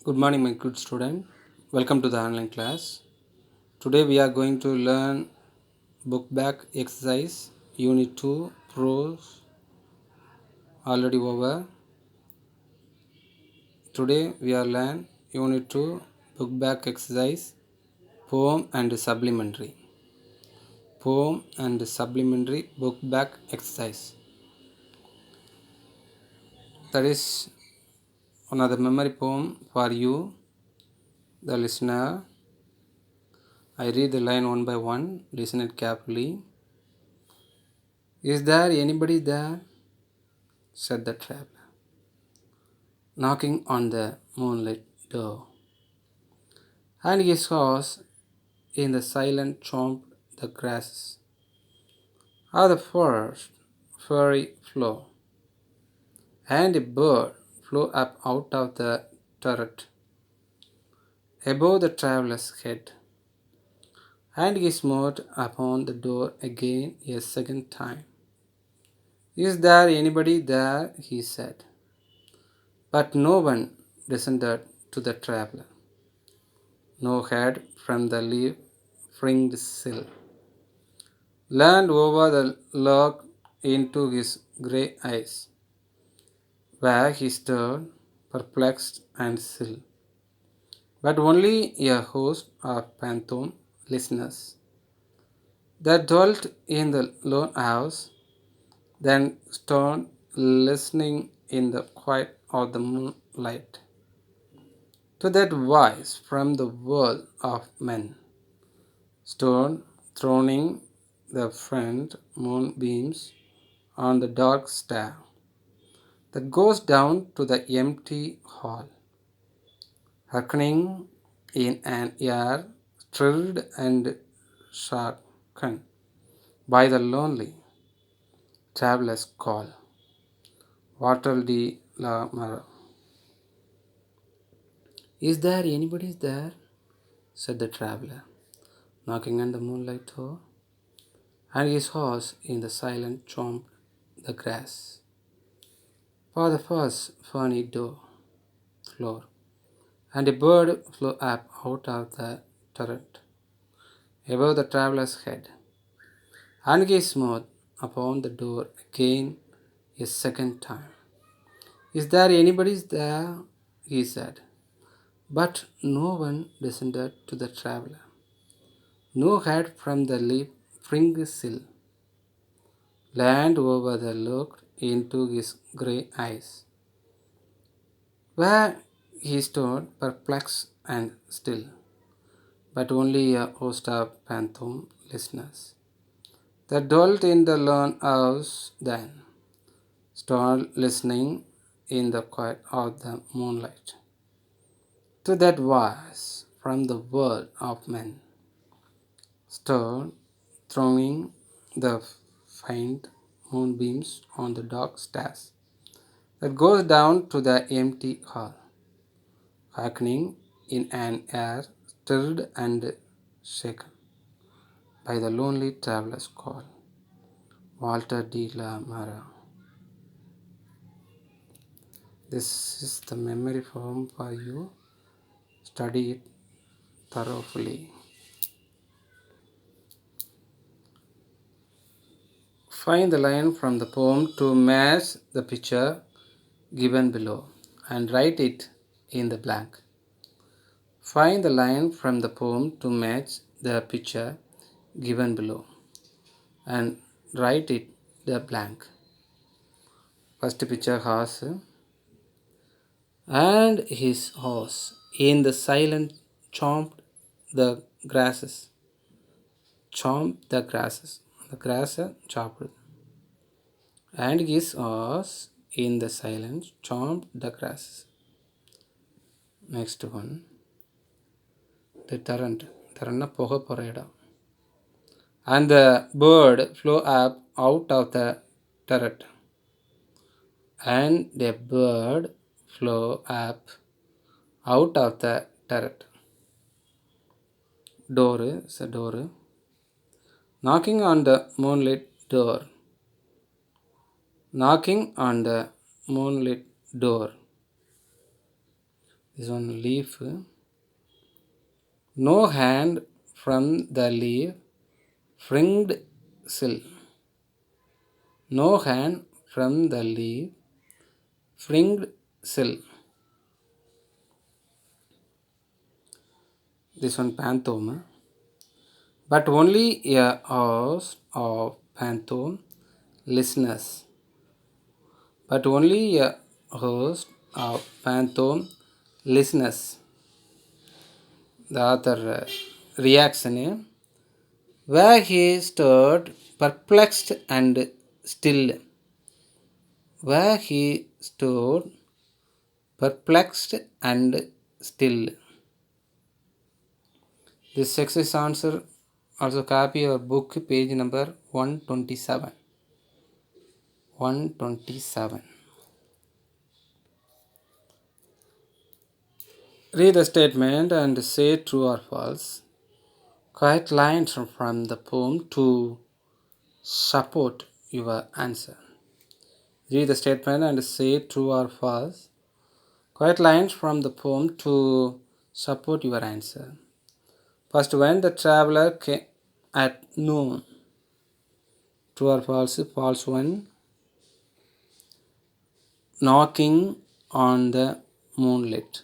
Good morning, my good student. Welcome to the online class. Today we are going to learn book back exercise, Unit 2, Prose, already over. Today we are learn Unit 2, book back exercise, poem and supplementary. Poem and supplementary book back exercise. That is another memory poem for you, the listener. I read the line one by one. Listen it carefully. Is there anybody there? Said the traveler, knocking on the moonlit door. And his horse in the silence chomped the grasses of the forest furry floor. And a bird flew up out of the turret above the traveler's head. And he smote upon the door again a second time. Is there anybody there? He said. But no one descended to the traveler. No head from the leaf fringed sill leaned over the log into his grey eyes, where he stood perplexed and still, but only a host of phantom listeners that dwelt in the lone house, then stood listening in the quiet of the moonlight to that voice from the world of men, stood throning the faint moonbeams on the dark stair that goes down to the empty hall, hearkening in an air thrilled and sharkened by the lonely traveller's call. Water de la Mar. Is there anybody there? Said the traveller, knocking on the moonlight door, and his horse in the silence chomped the grass. For the first ferny door floor, and a bird flew up out of the turret above the traveller's head, and he smote upon the door again a second time. Is there anybody there? He said. But no one descended to the traveller. No head from the leaf fringed sill leaned over the looked into his grey eyes, where he stood perplexed and still, but only a host of phantom listeners that dwelt in the lone house then, stood listening in the quiet of the moonlight to that voice from the world of men, stood throwing the faint moonbeams on the dark stairs that goes down to the empty hall, hearkening in an air stirred and shaken by the lonely traveller's call. Walter de la Mara. This is the memory poem for you. Study it thoroughly. Find the line from the poem to match the picture given below and write it in the blank. Find the line from the poem to match the picture given below and write it the blank. First picture, horse and his horse in the silence chomped the grasses. Chomped the grasses. The grass chopped. And his horse in the silence chomped the grasses. Next one. The torrent. Torrent போக போகிற இடம். And the bird flew up out of the turret. And the bird flew up out of the turret. Door is a door. Knocking on the moonlit door. Knocking on the moonlit door. This one leaf. No hand from the leaf, fringed sill. No hand from the leaf, fringed sill. This one phantom. But only a host of phantom listeners. But only a host of phantom listeners. The author reaction. Where he stood perplexed and still. Where he stood perplexed and still. This exercise answer also copy your book page number 127. 127. Read the statement and say true or false. Quote lines from the poem to support your answer. Read the statement and say true or false. Quote lines from the poem to support your answer. First, when the traveler came at noon. True or false? False one. Knocking on the moonlit.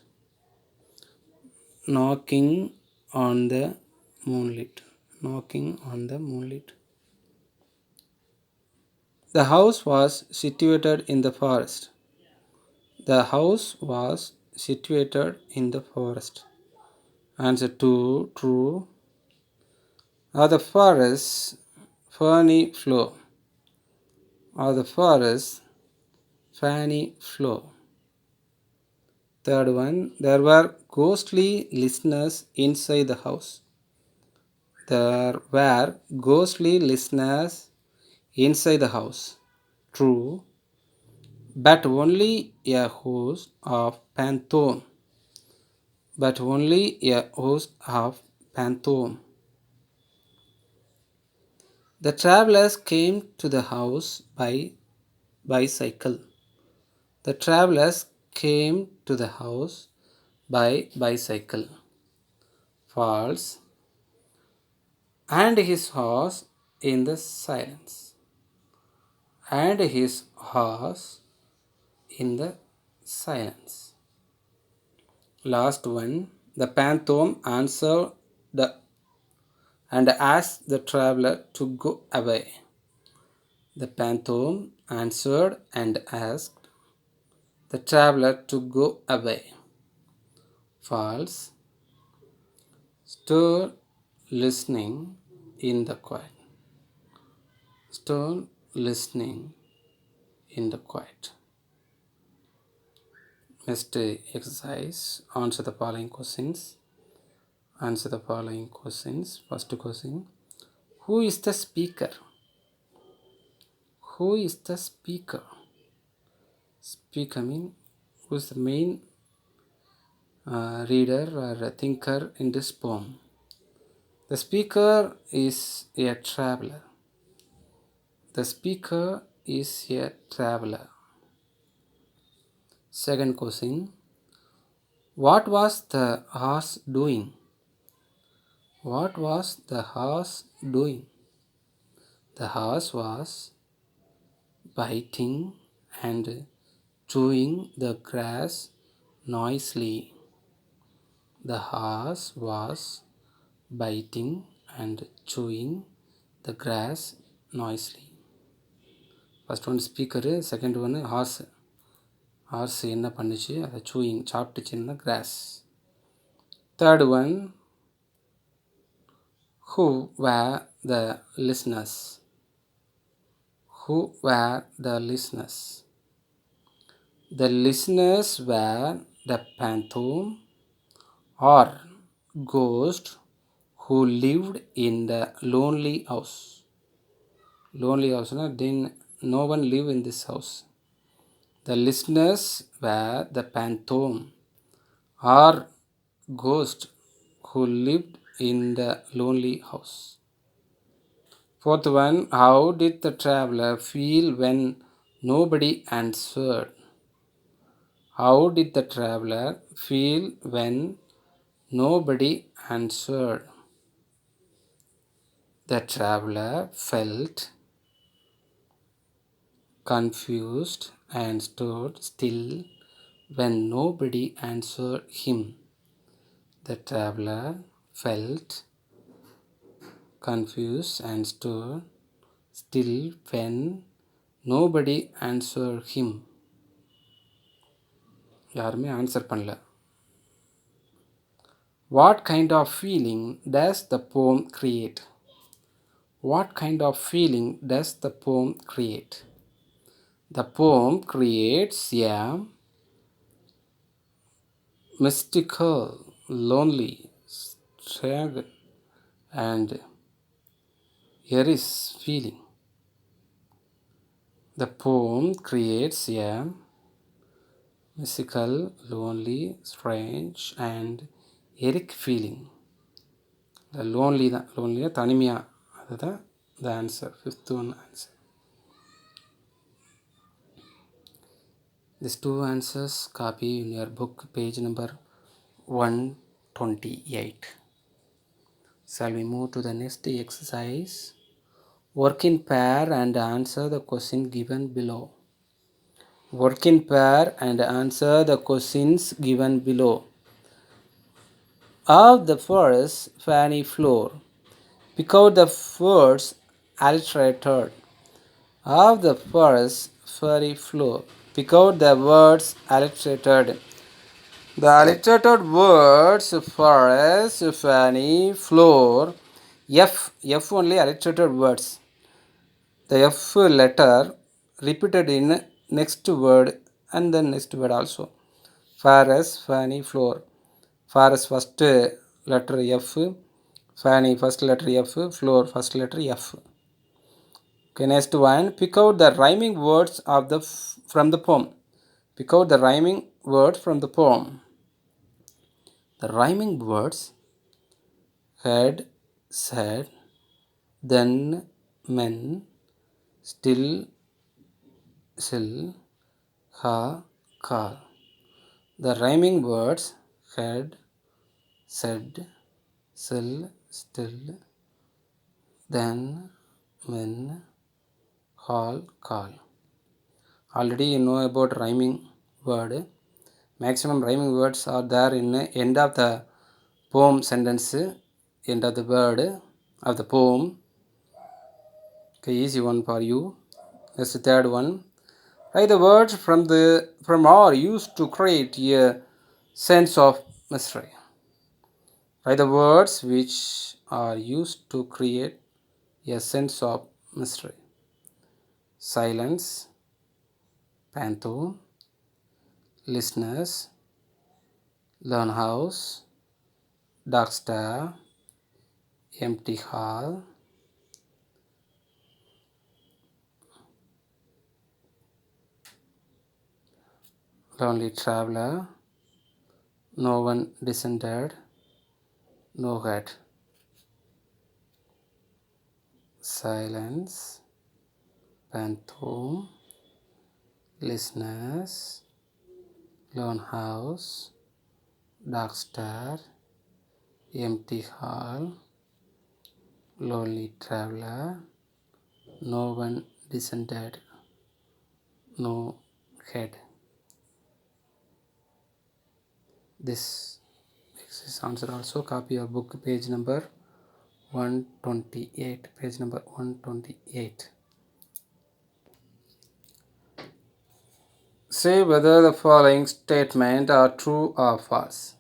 Knocking on the moonlit. Knocking on the moonlit. The house was situated in the forest. The house was situated in the forest. Answer 2 true. Are the forests ferny flow? Are the forests fanny flow? Third one, there were ghostly listeners inside the house. There were ghostly listeners inside the house. True, but only a host of phantom. But only a host of phantom. The travelers came to the house by bicycle. The travelers came to the house by bicycle. False. And his horse in the silence. And his horse in the silence. Last one. The phantom answered and asked the traveler to go away. The phantom answered and asked the traveler to go away. False. Stood listening in the quiet. Stood listening in the quiet. Next exercise. Answer the following questions. Answer the following questions. First question. Who is the speaker? Who is the speaker? Speaker means who is the main reader or thinker in this poem? The speaker is a traveler. The speaker is a traveler. Second question. What was the horse doing? What was the horse doing? The horse was biting and chewing the grass noisily. The horse was biting and chewing the grass noisily. First one speaker, second one horse. Horse என்ன பண்ணுச்சு அதை chewing சாப்பிட்டுச்சுன்னா grass. Third one, who were the listeners? Who were the listeners? The listeners were the phantom or ghost who lived in the lonely house. Lonely house, then no one live in this house. The listeners were the phantom or ghost who lived in the lonely house. Fourth one, how did the traveler feel when nobody answered? How did the traveler feel when nobody answered? The traveler felt confused and stood still when nobody answered him. The traveler felt confused and stood still when nobody answered him. யாருமே answer பண்ணல. What kind of feeling does the poem create? What kind of feeling does the poem create? The poem creates a mystical, lonely, strange, and eerie feeling. The poem creates a mystical, lonely, strange, and eerie feeling. The lonely தான் lonely தனிமையாக அதுதான் the answer, fifth one answer. These two answers copy in your book, page number 128. Shall we move to the next exercise? Work in pair and answer the question given below. Work in pair and answer the questions given below. Of the first funny floor, pick out the words alliterated. Of the first furry floor, pick out the words alliterated. The alliterated words forest, funny, floor, F only alliterated words. The F letter repeated in next word and then next word also. Forest, funny, floor. Forest first letter F, funny first letter F, floor first letter F. Okay, next one. Pick out the rhyming words of the from the poem. Pick out the rhyming words from the poem. The rhyming words: head, said, then, men, still, still, ha, car. The rhyming words: head, said, still, still, then, men, hall, call. Already you know about rhyming word. Maximum rhyming words are there in end of the poem sentence, end of the word of the poem. Okay, easy one for you. That's the third one. Write the words from are used to create a sense of mystery. Write the words which are used to create a sense of mystery. Silence, panther, listeners, learn house, dark star, empty hall, lonely traveler, no one descended, no head. Silence, phantom, listeners, lone house, dark star, empty hall, lonely traveler, no one descended, no head. This exercise answer also copy your book, page number 128. Page number 128. Say whether the following statement are true or false.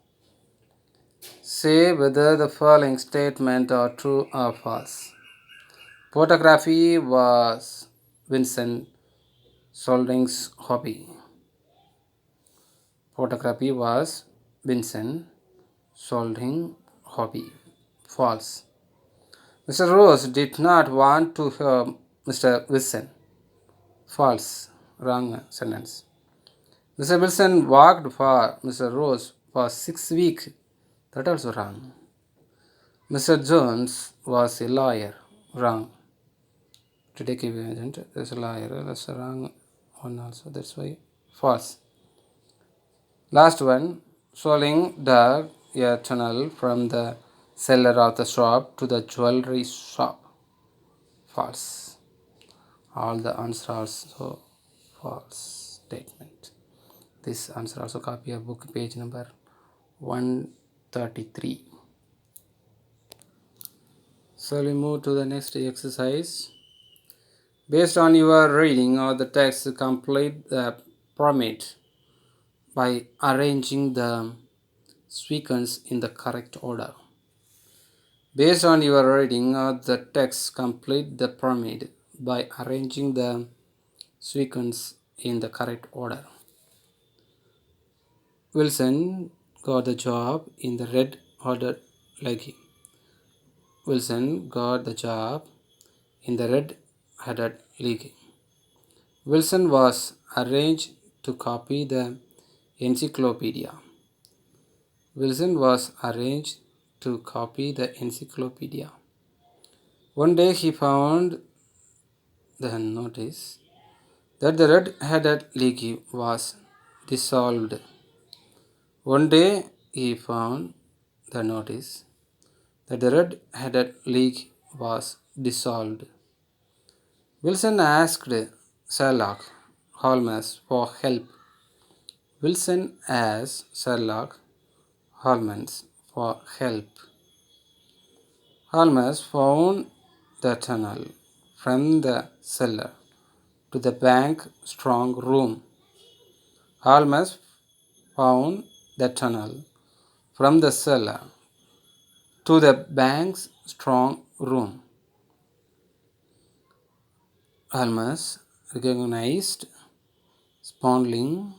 Say whether the following statement are true or false. Photography was Vincent Solding's hobby. Photography was Vincent Solding's hobby. False. Mr. Rose did not want to hear Mr. Wilson. False. Wrong sentence. Mr. Wilson worked for Mr. Rose for 6 weeks. That also wrong. Mr. Jones was a lawyer. Wrong. Detective agent is a lawyer. That's a wrong one also. That's why false. Last one, Soling dug a tunnel from the cellar of the shop to the jewelry shop. False. All the answer also false statement. This answer also copy a book page number 133. So we move to the next exercise. Based on your reading of the text, complete the pyramid by arranging the sequence in the correct order. Based on your reading of the text, complete the pyramid by arranging the sequence in the correct order. Wilson got the job in the red-headed league. Wilson got the job in the red-headed league. Wilson was arranged to copy the encyclopedia. Wilson was arranged to copy the encyclopedia. One day he found the notice that the red-headed league was dissolved. One day he found the notice that the red-headed league was dissolved. Wilson asked Sherlock Holmes for help. Wilson asked Sherlock Holmes for help. Holmes found the tunnel from the cellar to the bank strong room. Holmes found the tunnel from the cellar to the bank's strong room. Holmes recognized Spaulding,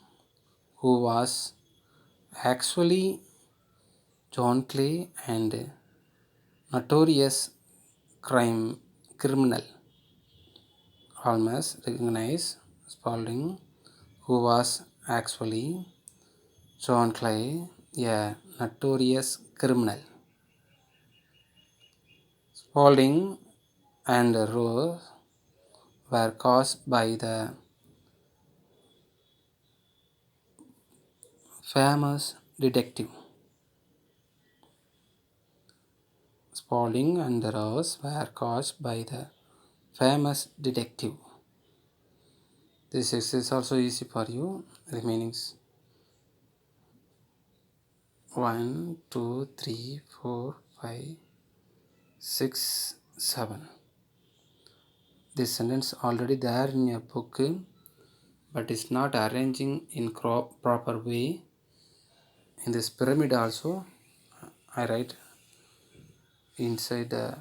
who was actually John Clay and notorious criminal. Holmes recognized Spaulding, who was actually John Clay, a notorious criminal. Spaulding and Rose were caused by the famous detective. Spaulding and Rose were caused by the famous detective. This is also easy for you. Remainings 1, 2, 3, 4, 5, 6, 7. This sentence already there in your book, but it's not arranging in proper way. In this pyramid also, I write inside the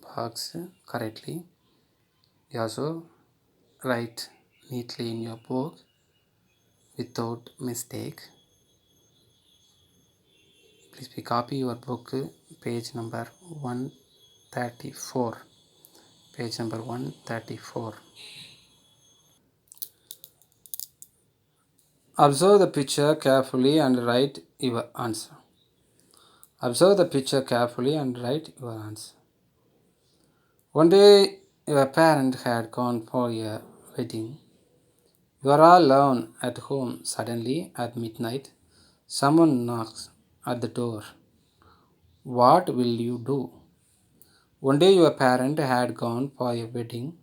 box correctly. You also write neatly in your book without mistake. Please copy your book page number 134. Page number 134. Observe the picture carefully and write your answer. Observe the picture carefully and write your answer. One day your parent had gone for a wedding. You are all alone at home. Suddenly, at midnight, someone knocks at the door. What will you do? One day your parent had gone for a wedding.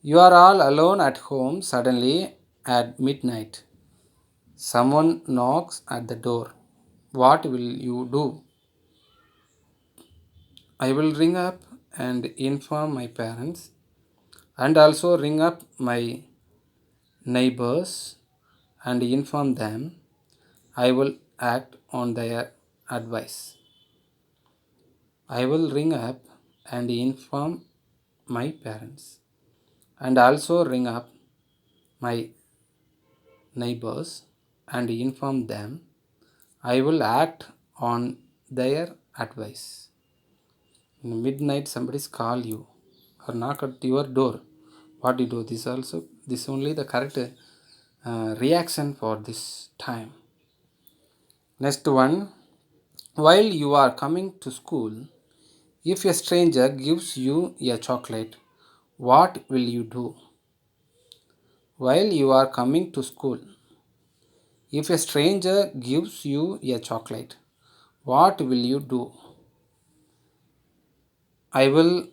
You are all alone at home. Suddenly, at midnight, someone knocks at the door. What will you do? I will ring up and inform my parents and also ring up my neighbors and inform them. I will act on their advice. I will ring up and inform my parents and also ring up my neighbors and inform them. I will act on their advice. In midnight, somebody's call you or knock at your door. What do you do? This only the correct reaction for this time. Next one. While you are coming to school, if a stranger gives you a chocolate, what will you do? While you are coming to school, If a stranger gives you a chocolate, what will you do? I will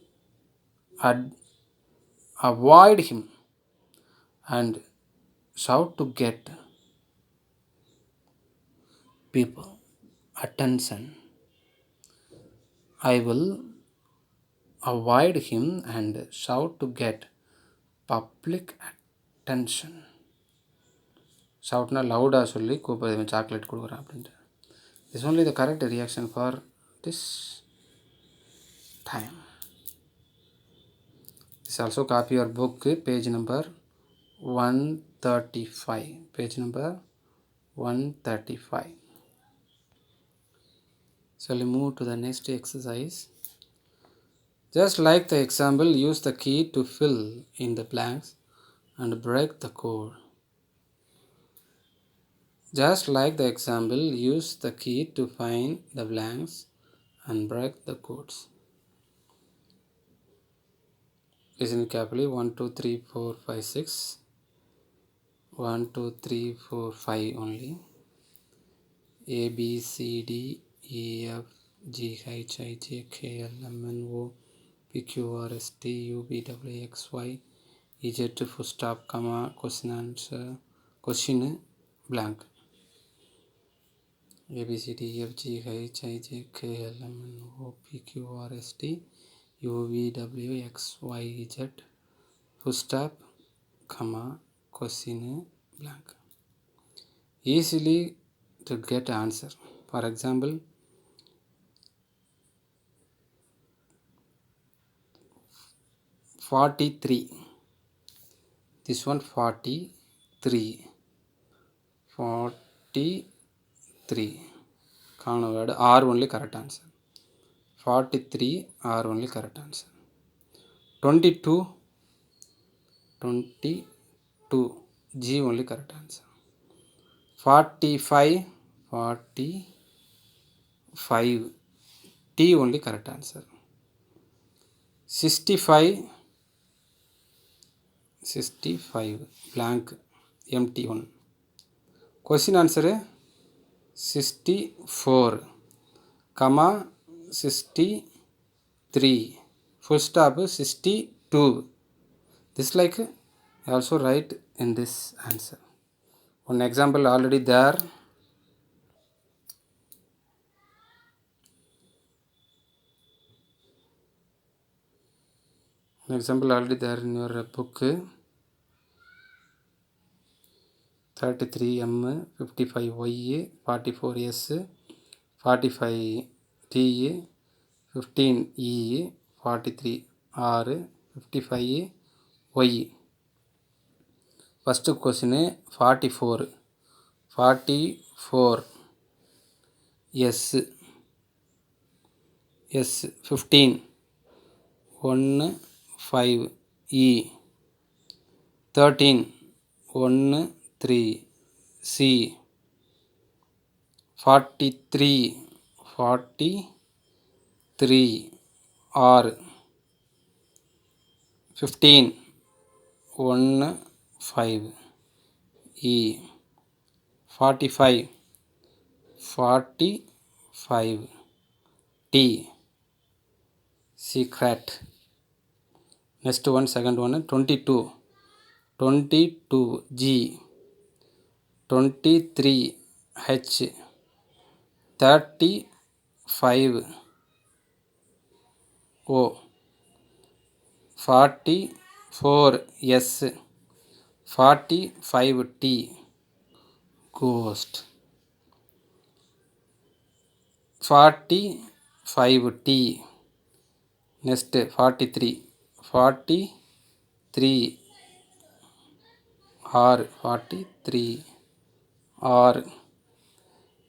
avoid him and shout to get people attention. I will avoid him and shout to get public attention. Shoutna louda solli கூப்பிடுவேன் chocolate கொடுக்குறேன் அப்படின்ட்டு. This is only the correct reaction for this time. This also copy your book, page number 135. Page number 135. So we move to the next exercise. Just like the example, use the key to fill in the blanks and break the code. Just like the example, use the key to find the blanks and break the codes. Listen carefully. 1, 2, 3, 4, 5, 6. 1, 2, 3, 4, 5 only. A, B, C, D, E, F, G, H, I, J, K, L, M, N, O, P, Q, R, S, T, U, V, W, X, Y, Z, full stop, comma, question answer, question blank. A, B, C, D, E, F, G, H, I, J, K, L, M, N, O, P, Q, R, S, T, U, V, W, X, Y, Z, full stop, comma, question blank. Easily to get answer. For example, 43. This one 43. 43. Common word R only correct answer. 43 R only correct answer. 22. 22 G only correct answer. 45. 45 T only correct answer. 65. 65 blank empty one. Question answer 64 comma 63 full stop 62. This like also write in this answer. One example already there. An example already there in your book. 33M, 55Y, 44S, 45T, 15E, 43R, 55Y. First question 44. 44 S 15 1 5 E 13 1 3 C 43 R 15 1 5 E 45 T secret. Next one, second one 22 G 23 H 35 O 44 S 45 T ghost. 45 T. Next 43 R 43 R.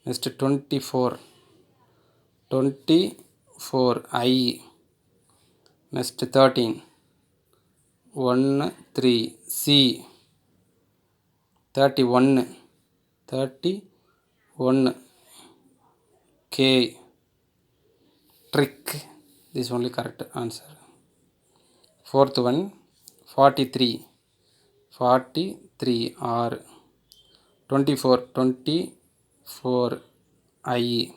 Next 24 I. Next 13 1 3 C 31 K trick. This is only correct answer. Fourth one 43 R 24 24 I.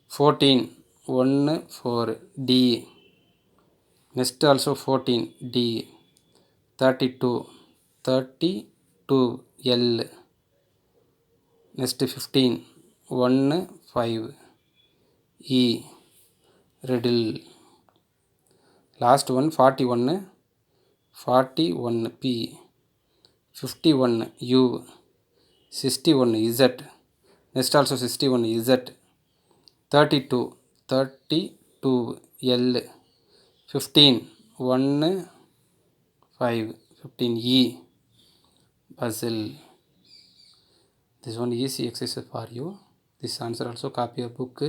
14 1 4 D. Next also 14 D. 32 32 L. Next 15 1 5 E. Riddle. Last one 41 41 P. 51 U. 61 Z. Next also 61 Z. 32 32 L. 15 1 5 15 E. Puzzle. This one easy exercise for you. This answer also copy your book,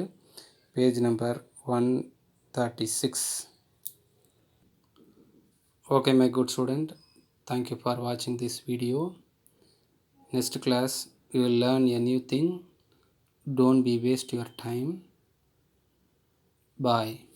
page number 136. Okay, my good student, thank you for watching this video. Next class you will learn a new thing. Don't be waste your time. Bye.